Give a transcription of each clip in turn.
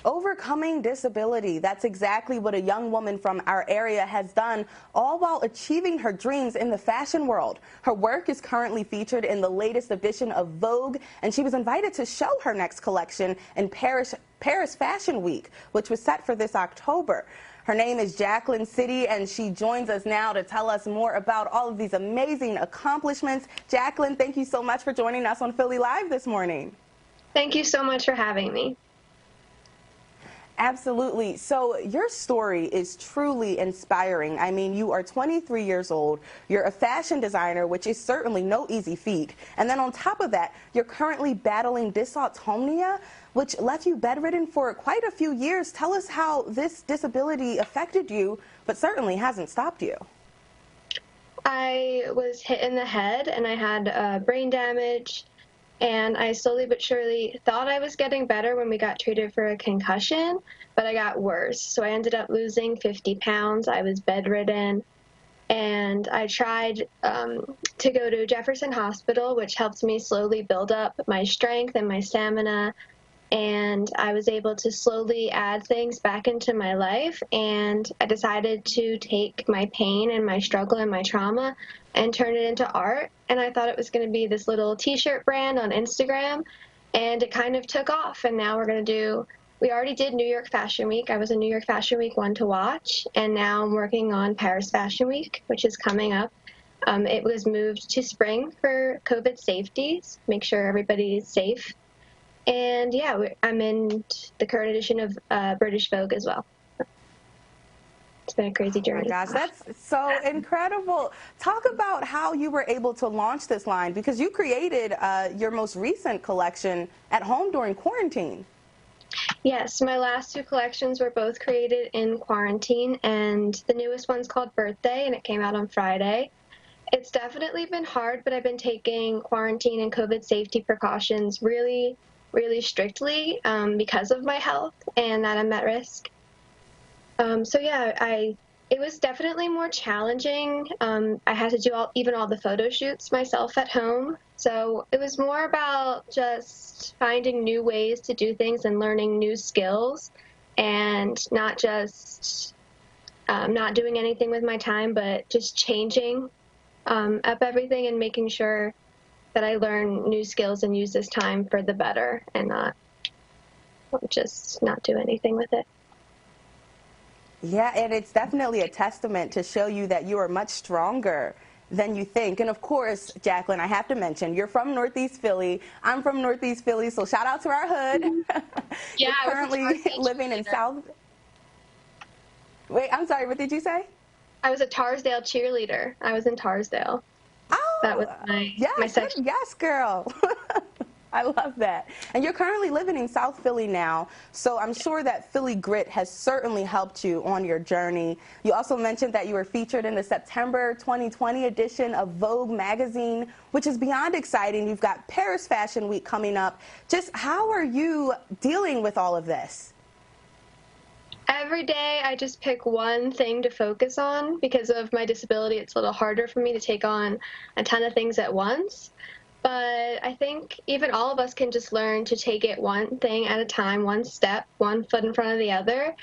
Overcoming disability. That's exactly what a young woman from our area has done, all while achieving her dreams in the fashion world. Her work is currently featured in the latest edition of Vogue, and she was invited to show her next collection in Paris Fashion Week, which was set for this October. Her name is Jacqueline City, and she joins us now to tell us more about all of these amazing accomplishments. Jacqueline, thank you so much for joining us on Philly Live this morning. Thank you so much for having me. Absolutely. So your story is truly inspiring. I mean, you are 23 years old. You're a fashion designer, which is certainly no easy feat. And then on top of that, you're currently battling dysautonomia, which left you bedridden for quite a few years. Tell us how this disability affected you, but certainly hasn't stopped you. I was hit in the head and I had brain damage. And I slowly but surely thought I was getting better when we got treated for a concussion, but I got worse. So I ended up losing 50 pounds. I was bedridden, and I tried to go to Jefferson Hospital, which helped me slowly build up my strength and my stamina. And I was able to slowly add things back into my life, and I decided to take my pain and my struggle and my trauma and turn it into art. And I thought it was going to be this little t-shirt brand on Instagram, and it kind of took off. And now we already did New York Fashion Week. I was a New York Fashion Week one to watch, and now I'm working on Paris Fashion Week, which is coming up. It was moved to spring for COVID safeties, make sure everybody is safe. And yeah, I'm in the current edition of British Vogue as well. It's been a crazy journey. Oh my gosh, that's so incredible. Talk about how you were able to launch this line, because you created your most recent collection at home during quarantine. Yes, my last two collections were both created in quarantine, and the newest one's called Birthday, and it came out on Friday. It's definitely been hard, but I've been taking quarantine and COVID safety precautions really strictly because of my health and that I'm at risk. So yeah, it was definitely more challenging. I had to do even all the photo shoots myself at home. So it was more about just finding new ways to do things and learning new skills, and not just not doing anything with my time, but just changing up everything and making sure that I learn new skills and use this time for the better, and not just not do anything with it. Yeah, and it's definitely a testament to show you that you are much stronger than you think. And of course, Jacqueline, I have to mention, you're from Northeast Philly. I'm from Northeast Philly, so shout out to our hood. Yeah, you're currently living in South. Wait, I'm sorry, what did you say? I was a Tarsdale cheerleader. I was in Tarsdale. Oh, that was my section. Yes, girl. I love that. And you're currently living in South Philly now, so I'm sure that Philly grit has certainly helped you on your journey. You also mentioned that you were featured in the September 2020 edition of Vogue magazine, which is beyond exciting. You've got Paris Fashion Week coming up. Just how are you dealing with all of this? Every day I just pick one thing to focus on. Because of my disability, it's a little harder for me to take on a ton of things at once. But I think even all of us can just learn to take it one thing at a time, one step, one foot in front of the other,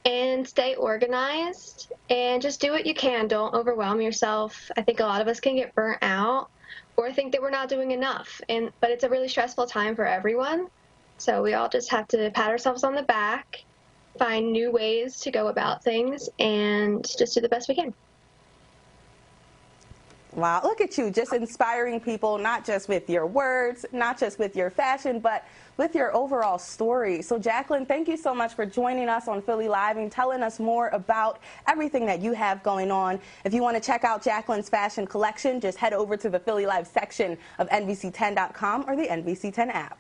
and stay organized and just do what you can. Don't overwhelm yourself. I think a lot of us can get burnt out or think that we're not doing enough. But it's a really stressful time for everyone. So we all just have to pat ourselves on the back, find new ways to go about things, and just do the best we can. Wow, look at you, just inspiring people, not just with your words, not just with your fashion, but with your overall story. So Jacqueline, thank you so much for joining us on Philly Live and telling us more about everything that you have going on. If you want to check out Jacqueline's fashion collection, just head over to the Philly Live section of NBC10.com or the NBC10 app.